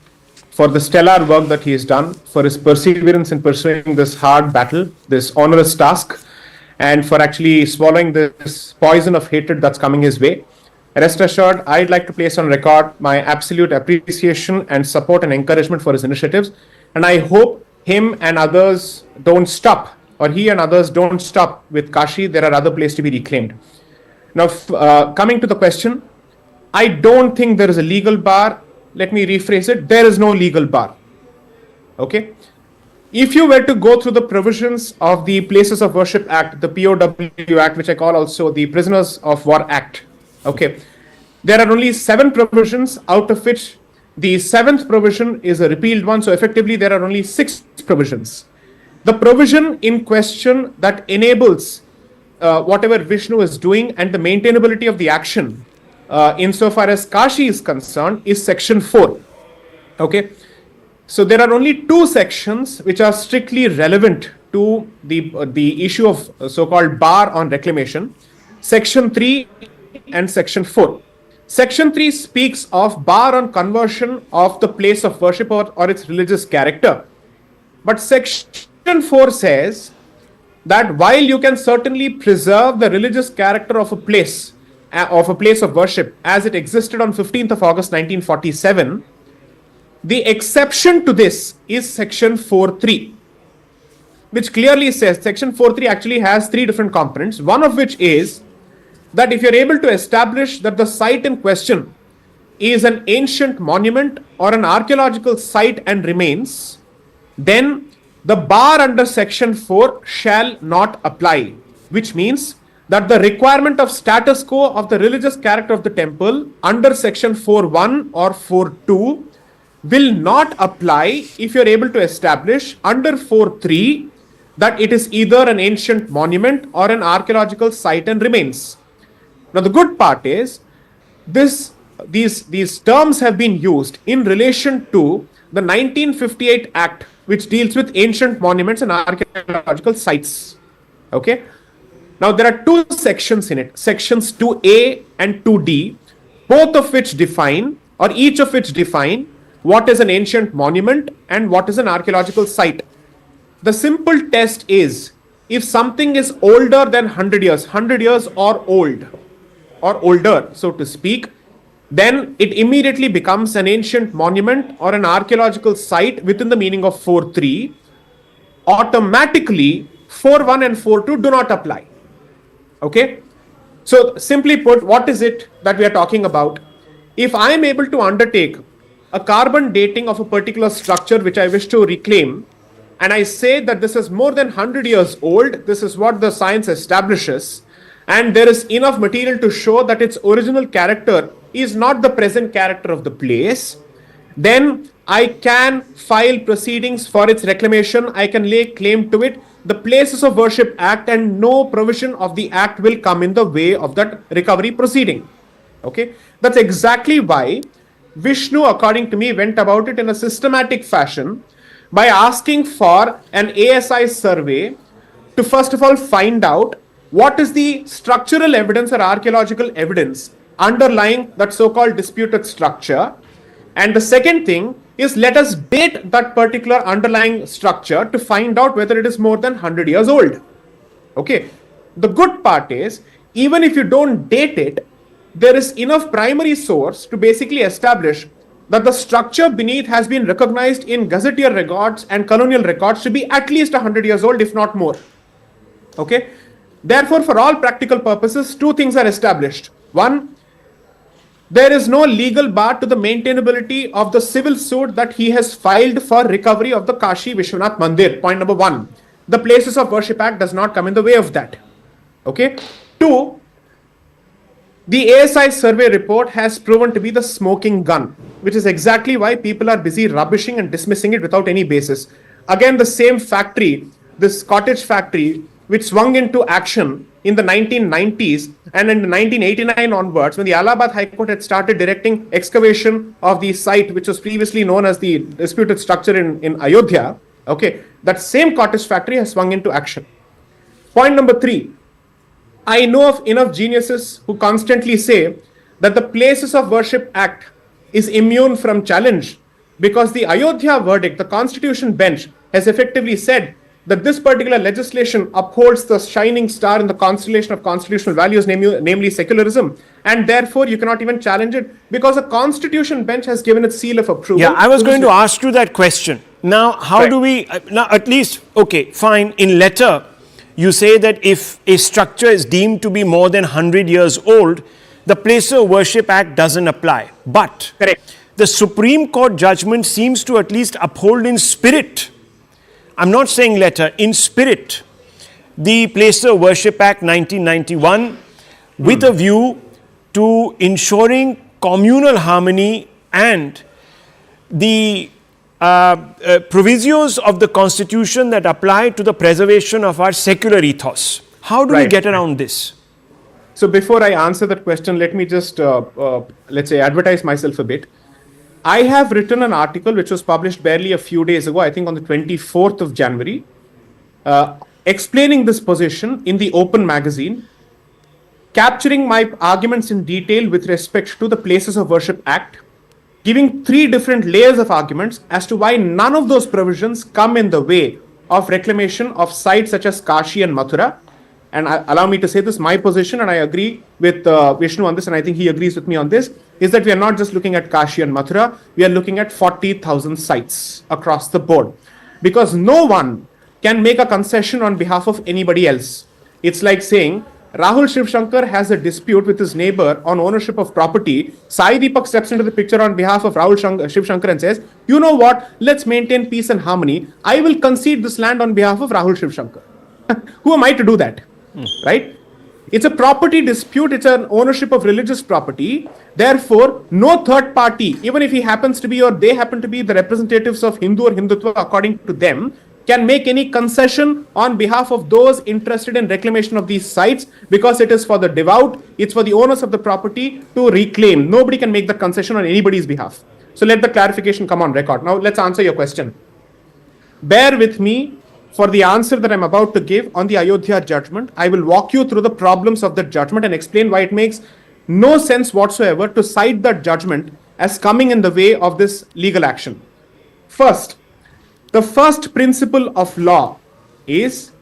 for the stellar work that he has done, for his perseverance in pursuing this hard battle, this onerous task, and for actually swallowing this poison of hatred that's coming his way. Rest assured, I'd like to place on record my absolute appreciation and support and encouragement for his initiatives, and I hope him and others don't stop, or he and others don't stop with Kashi. There are other places to be reclaimed. Now, coming to the question, I don't think there is a legal bar let me rephrase it, there is no legal bar. Okay. If you were to go through the provisions of the Places of Worship Act, the POW Act, which I call also the Prisoners of War Act, okay, there are only 7 provisions, out of which the 7th provision is a repealed one. So effectively, there are only 6 provisions. The provision in question that enables whatever Vishnu is doing and the maintainability of the action insofar as Kashi is concerned is section 4. Okay. So there are only 2 sections which are strictly relevant to the issue of so-called bar on reclamation, section 3 and section 4. Section 3 speaks of bar on conversion of the place of worship or its religious character. But section 4 says that while you can certainly preserve the religious character of a place of worship as it existed on 15th of August 1947, the exception to this is section 4.3, which clearly says section 4.3 actually has 3 different components, one of which is that if you're able to establish that the site in question is an ancient monument or an archaeological site and remains, then the bar under section 4 shall not apply, which means that the requirement of status quo of the religious character of the temple under section 4.1 or 4.2 will not apply if you're able to establish under 4.3 that it is either an ancient monument or an archaeological site and remains. Now the good part is these terms have been used in relation to the 1958 Act, which deals with ancient monuments and archaeological sites. Okay. Now there are 2 sections in it, sections 2A and 2D, both of which define, or each of which define, what is an ancient monument and what is an archaeological site. The simple test is, if something is older than 100 years or old, or older, so to speak, then it immediately becomes an ancient monument or an archaeological site within the meaning of 4.3. Automatically, 4.1 and 4.2 do not apply. Okay? So, simply put, what is it that we are talking about? If I am able to undertake a carbon dating of a particular structure which I wish to reclaim, and I say that this is more than 100 years old, this is what the science establishes, and there is enough material to show that its original character is not the present character of the place, then I can file proceedings for its reclamation, I can lay claim to it. The Places of Worship Act and no provision of the Act will come in the way of that recovery proceeding. Okay, that's exactly why Vishnu, according to me, went about it in a systematic fashion by asking for an ASI survey to first of all find out what is the structural evidence or archaeological evidence underlying that so-called disputed structure. And the second thing is, let us date that particular underlying structure to find out whether it is more than 100 years old. Okay. The good part is, even if you don't date it, there is enough primary source to basically establish that the structure beneath has been recognized in gazetteer records and colonial records to be at least 100 years old, if not more. Okay. Therefore, for all practical purposes, 2 things are established. One, there is no legal bar to the maintainability of the civil suit that he has filed for recovery of the Kashi Vishwanath Mandir. Point number 1. The Places of Worship Act does not come in the way of that. Okay. 2, the ASI survey report has proven to be the smoking gun, which is exactly why people are busy rubbishing and dismissing it without any basis. Again, the same factory, this cottage factory, which swung into action in the 1990s, and in 1989 onwards, when the Allahabad High Court had started directing excavation of the site which was previously known as the disputed structure in Ayodhya, okay, that same cottage factory has swung into action. Point number 3, I know of enough geniuses who constantly say that the Places of Worship Act is immune from challenge because the Ayodhya verdict, the Constitution bench, has effectively said that this particular legislation upholds the shining star in the constellation of constitutional values, namely secularism, and therefore you cannot even challenge it because a constitution bench has given its seal of approval. Yeah, I was going to ask you that question. Now, how do we, now at least, okay, fine, in letter, you say that if a structure is deemed to be more than 100 years old, the Places of Worship Act doesn't apply. But correct. the Supreme Court judgment seems to at least uphold in spirit, I'm not saying letter, in spirit, the Places of Worship Act 1991 with a view to ensuring communal harmony and the provisos of the Constitution that apply to the preservation of our secular ethos. How do we get around this? So before I answer that question, let me just, let's say, advertise myself a bit. I have written an article which was published barely a few days ago, I think on the 24th of January, explaining this position in the Open magazine, capturing my arguments in detail with respect to the Places of Worship Act, giving 3 different layers of arguments as to why none of those provisions come in the way of reclamation of sites such as Kashi and Mathura. And allow me to say this, my position, and I agree with Vishnu on this, and I think he agrees with me on this, is that we are not just looking at Kashi and Mathura, we are looking at 40,000 sites across the board. Because no one can make a concession on behalf of anybody else. It's like saying, Rahul Shiv Shankar has a dispute with his neighbor on ownership of property. Sai Deepak steps into the picture on behalf of Shiv Shankar and says, you know what, let's maintain peace and harmony. I will concede this land on behalf of Rahul Shiv Shankar. Who am I to do that? Right? It's a property dispute. It's an ownership of religious property. Therefore, no third party, even if he happens to be or they happen to be the representatives of Hindu or Hindutva according to them, can make any concession on behalf of those interested in reclamation of these sites, because it is for the devout, it's for the owners of the property to reclaim. Nobody can make the concession on anybody's behalf. So let the clarification come on record. Now let's answer your question. Bear with me for the answer that I'm about to give on the Ayodhya judgment. I will walk you through the problems of that judgment and explain why it makes no sense whatsoever to cite that judgment as coming in the way of this legal action. First, the first principle of law is,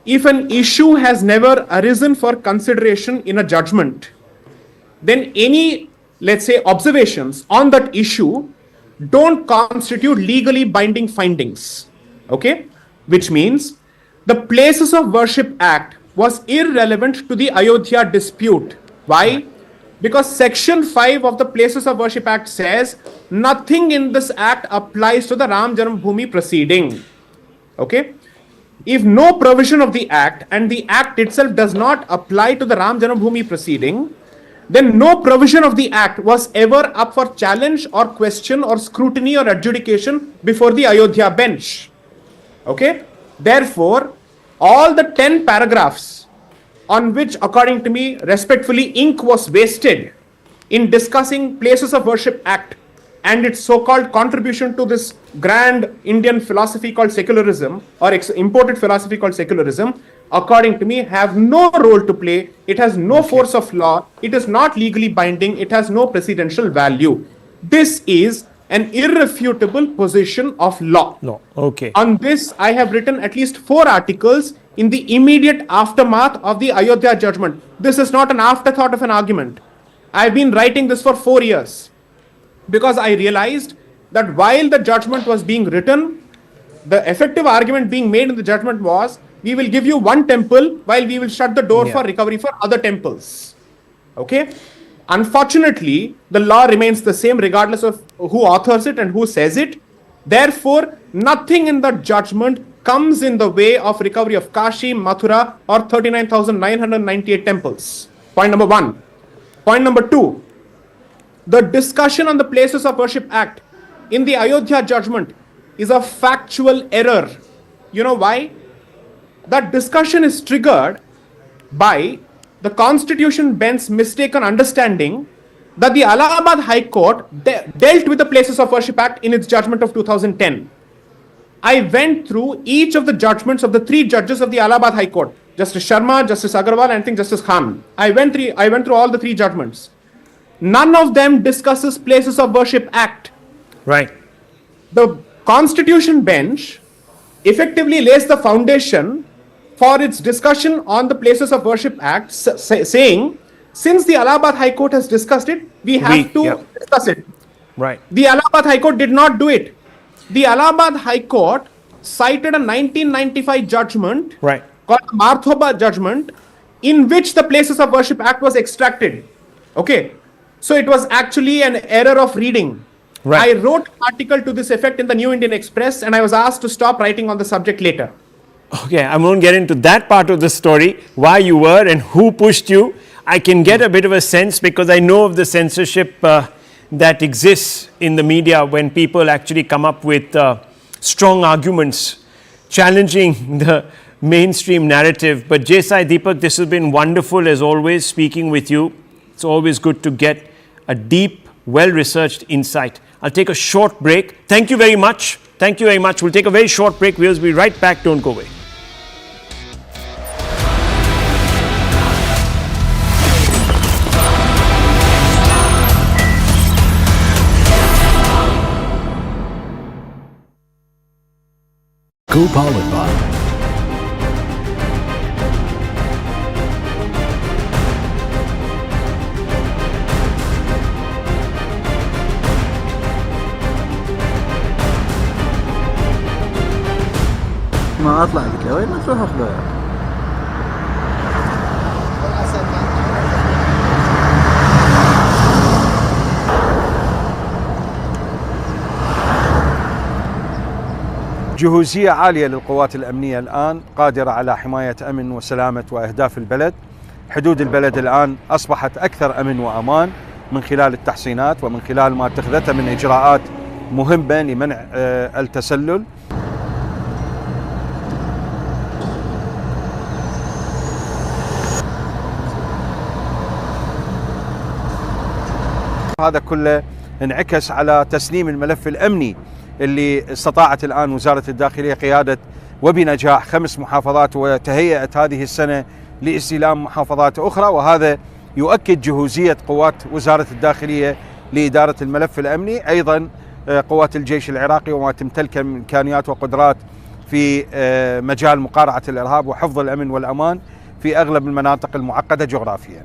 if an issue has never arisen for consideration in a judgment, then any, let's say, observations on that issue don't constitute legally binding findings. Okay? Which means the Places of Worship Act was irrelevant to the Ayodhya dispute. Why? Because Section 5 of the Places of Worship Act says nothing in this act applies to the Ram Janambhoomi proceeding. Okay? If no provision of the act and the act itself does not apply to the Ram Janambhoomi proceeding, then no provision of the act was ever up for challenge or question or scrutiny or adjudication before the Ayodhya bench. Okay? Therefore, all the 10 paragraphs on which, according to me, respectfully, ink was wasted in discussing Places of Worship Act and its so-called contribution to this grand Indian philosophy called secularism, or imported philosophy called secularism, according to me, have no role to play. It has no force of law. It is not legally binding. It has no precedential value. This is an irrefutable position of law. Okay. On this, I have written at least 4 articles in the immediate aftermath of the Ayodhya judgment. This is not an afterthought of an argument. I've been writing this for 4 years because I realized that while the judgment was being written, the effective argument being made in the judgment was, we will give you one temple while we will shut the door for recovery for other temples. Okay? Unfortunately, the law remains the same regardless of who authors it and who says it. Therefore, nothing in the judgment comes in the way of recovery of Kashi, Mathura, or 39,998 temples. Point number 1. Point number 2. The discussion on the Places of Worship Act in the Ayodhya judgment is a factual error. You know why? That discussion is triggered by the Constitution bench's mistaken understanding that the Allahabad High Court dealt with the Places of Worship Act in its judgment of 2010. I went through each of the judgments of the 3 judges of the Allahabad High Court, Justice Sharma, Justice Agarwal, and I think Justice Khan. I went through all the 3 judgments. None of them discusses Places of Worship Act. Right. The Constitution bench effectively lays the foundation for its discussion on the Places of Worship Act, saying, since the Allahabad High Court has discussed it, we have to discuss it. Right. The Allahabad High Court did not do it. The Allahabad High Court cited a 1995 judgment called the Marthoba judgment, in which the Places of Worship Act was extracted. Okay. So it was actually an error of reading. Right. I wrote an article to this effect in the New Indian Express, and I was asked to stop writing on the subject later. Okay, I won't get into that part of the story, why you were and who pushed you. I can get a bit of a sense because I know of the censorship that exists in the media when people actually come up with strong arguments challenging the mainstream narrative. But Jesai Deepak, this has been wonderful as always speaking with you. It's always good to get a deep, well-researched insight. I'll take a short break. Thank you very much. Thank you very much. We'll take a very short break. We'll be right back. Don't go away. Co-powered by ما اطلع قلت له وين ما تروح اخذه. جهوزية عالية للقوات الأمنية الآن قادرة على حماية أمن وسلامة وأهداف البلد. حدود البلد الآن أصبحت أكثر أمن وأمان من خلال التحصينات ومن خلال ما اتخذته من إجراءات مهمة لمنع التسلل. هذا كله انعكس على تسليم الملف الأمني اللي استطاعت الآن وزارة الداخلية قيادة وبنجاح 5 محافظات وتهيئت هذه السنة لاستلام محافظات أخرى، وهذا يؤكد جهوزية قوات وزارة الداخلية لإدارة الملف الأمني. أيضا قوات الجيش العراقي وما تمتلكه من إمكانيات وقدرات في مجال مقارعة الإرهاب وحفظ الأمن والأمان في أغلب المناطق المعقدة جغرافيا.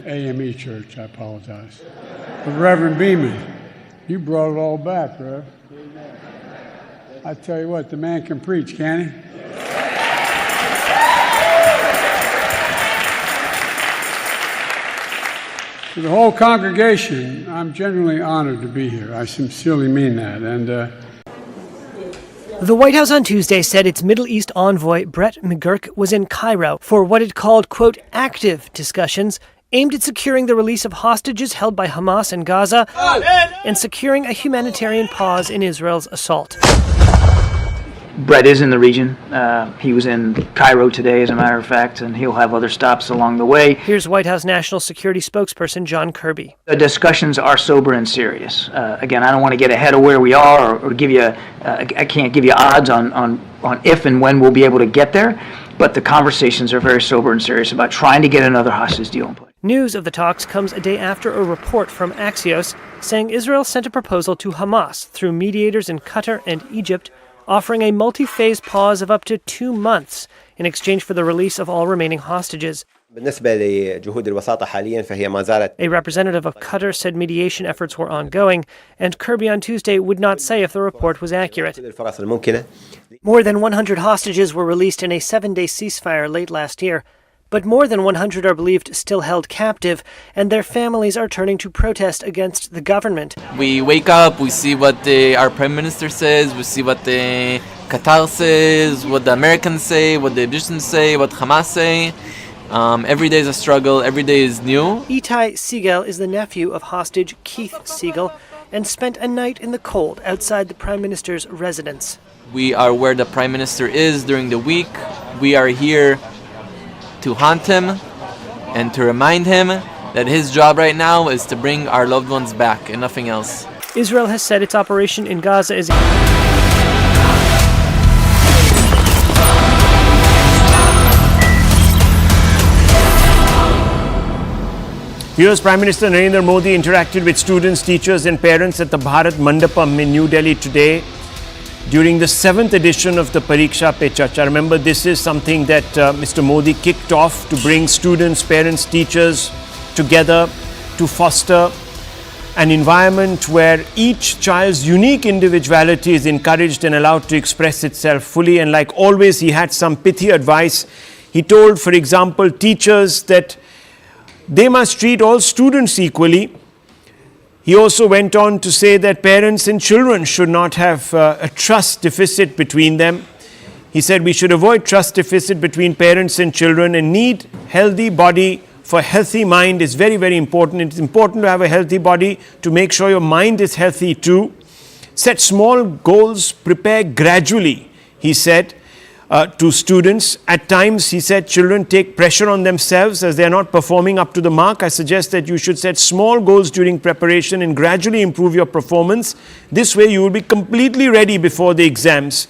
AME Church, I apologize. But Reverend Beeman, you brought it all back, Rev. I tell you what, the man can preach, can he? To the whole congregation, I'm genuinely honored to be here. I sincerely mean that. And the White House on Tuesday said its Middle East envoy, Brett McGurk, was in Cairo for what it called, quote, active discussions aimed at securing the release of hostages held by Hamas in Gaza and securing a humanitarian pause in Israel's assault. Brett is in the region. He was in Cairo today, as a matter of fact, and he'll have other stops along the way. Here's White House National Security spokesperson John Kirby. The discussions are sober and serious. Again, I don't want to get ahead of where we are or give you, I can't give you odds on if and when we'll be able to get there, but the conversations are very sober and serious about trying to get another hostage deal in place. News of the talks comes a day after a report from Axios saying Israel sent a proposal to Hamas through mediators in Qatar and Egypt, offering a multi-phase pause of up to 2 months in exchange for the release of all remaining hostages. A representative of Qatar said mediation efforts were ongoing, and Kirby on Tuesday would not say if the report was accurate. More than 100 hostages were released in a 7-day ceasefire late last year, but more than 100 are believed still held captive, and their families are turning to protest against the government. We wake up, we see what our Prime Minister says, we see what the Qatar says, what the Americans say, what the Egyptians say, what Hamas say. Every day is a struggle, every day is new. Itai Segal is the nephew of hostage Keith Segal and spent a night in the cold outside the Prime Minister's residence. We are where the Prime Minister is during the week. We are here to haunt him and to remind him that his job right now is to bring our loved ones back and nothing else. Israel has said its operation in Gaza is... US Prime Minister Narendra Modi interacted with students, teachers and parents at the Bharat Mandapam in New Delhi today during the 7th edition of the Pariksha Pe Charcha. Remember, this is something that Mr. Modi kicked off to bring students, parents, teachers together to foster an environment where each child's unique individuality is encouraged and allowed to express itself fully. And like always, he had some pithy advice. He told, for example, teachers that they must treat all students equally. He also went on to say that parents and children should not have a trust deficit between them. He said we should avoid trust deficit between parents and children, and need healthy body for healthy mind is very, very important. It's important to have a healthy body to make sure your mind is healthy too. Set small goals, prepare gradually, he said. To students. At times, he said, children take pressure on themselves as they are not performing up to the mark. I suggest that you should set small goals during preparation and gradually improve your performance. This way, you will be completely ready before the exams.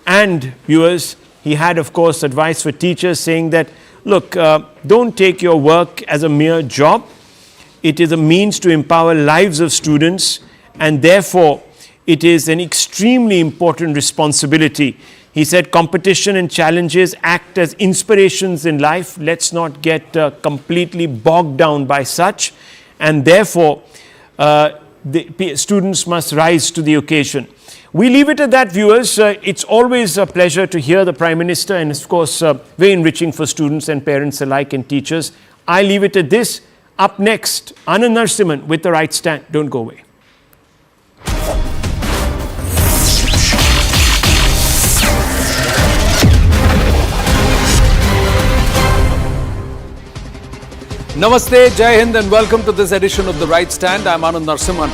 And viewers, he had, of course, advice for teachers saying that, look, don't take your work as a mere job. It is a means to empower lives of students, and therefore, it is an extremely important responsibility. He said competition and challenges act as inspirations in life. Let's not get completely bogged down by such. And therefore, the students must rise to the occasion. We leave it at that, viewers. It's always a pleasure to hear the Prime Minister, and of course, very enriching for students and parents alike and teachers. I leave it at this. Up next, Anand Narasimhan with The Right Stand. Don't go away. Namaste, Jai Hind, and welcome to this edition of The Right Stand. I'm Anand Narasimhan.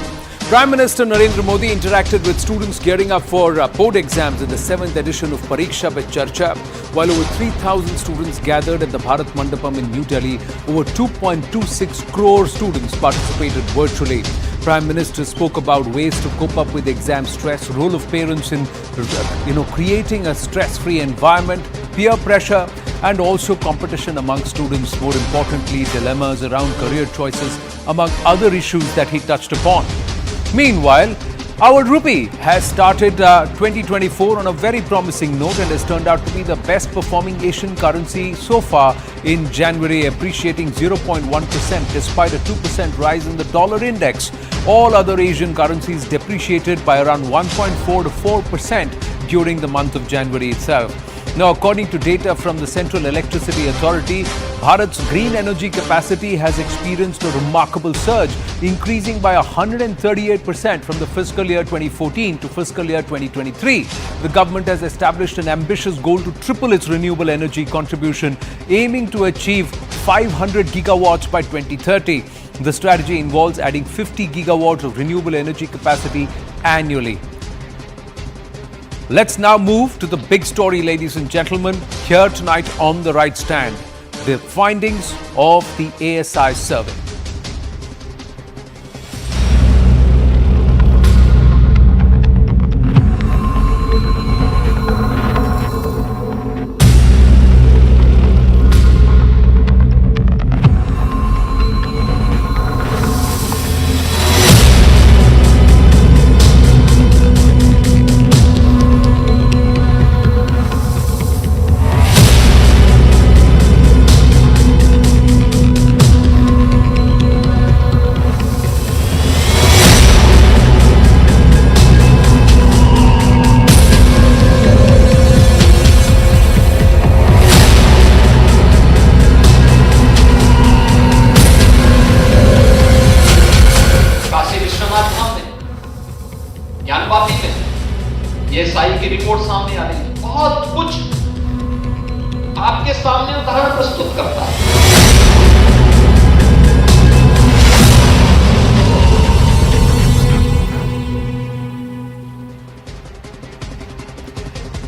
Prime Minister Narendra Modi interacted with students gearing up for board exams in the 7th edition of Pariksha Pe Charcha. While over 3,000 students gathered at the Bharat Mandapam in New Delhi, over 2.26 crore students participated virtually. Prime Minister spoke about ways to cope up with exam stress, role of parents in creating a stress-free environment, peer pressure, and also competition among students. More importantly, dilemmas around career choices, among other issues that he touched upon. Meanwhile, our rupee has started 2024 on a very promising note and has turned out to be the best performing Asian currency so far in January, appreciating 0.1% despite a 2% rise in the dollar index. All other Asian currencies depreciated by around 1.4 to 4% during the month of January itself. Now, according to data from the Central Electricity Authority, Bharat's green energy capacity has experienced a remarkable surge, increasing by 138% from the fiscal year 2014 to fiscal year 2023. The government has established an ambitious goal to triple its renewable energy contribution, aiming to achieve 500 gigawatts by 2030. The strategy involves adding 50 gigawatts of renewable energy capacity annually. Let's now move to the big story, ladies and gentlemen, here tonight on The Right Stand. The findings of the ASI survey. Gyanvapi में ये साई की report सामने आ रही है, बहुत कुछ आपके सामने उदाहरण प्रस्तुत करता है।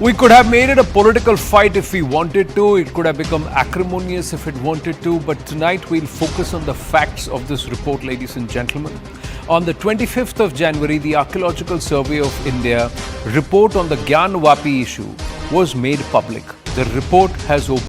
We could have made it a political fight if we wanted to. It could have become acrimonious if it wanted to. But tonight we'll focus on the facts of this report, ladies and gentlemen. On the 25th of January, the Archaeological Survey of India report on the Gyanvapi issue was made public. The report has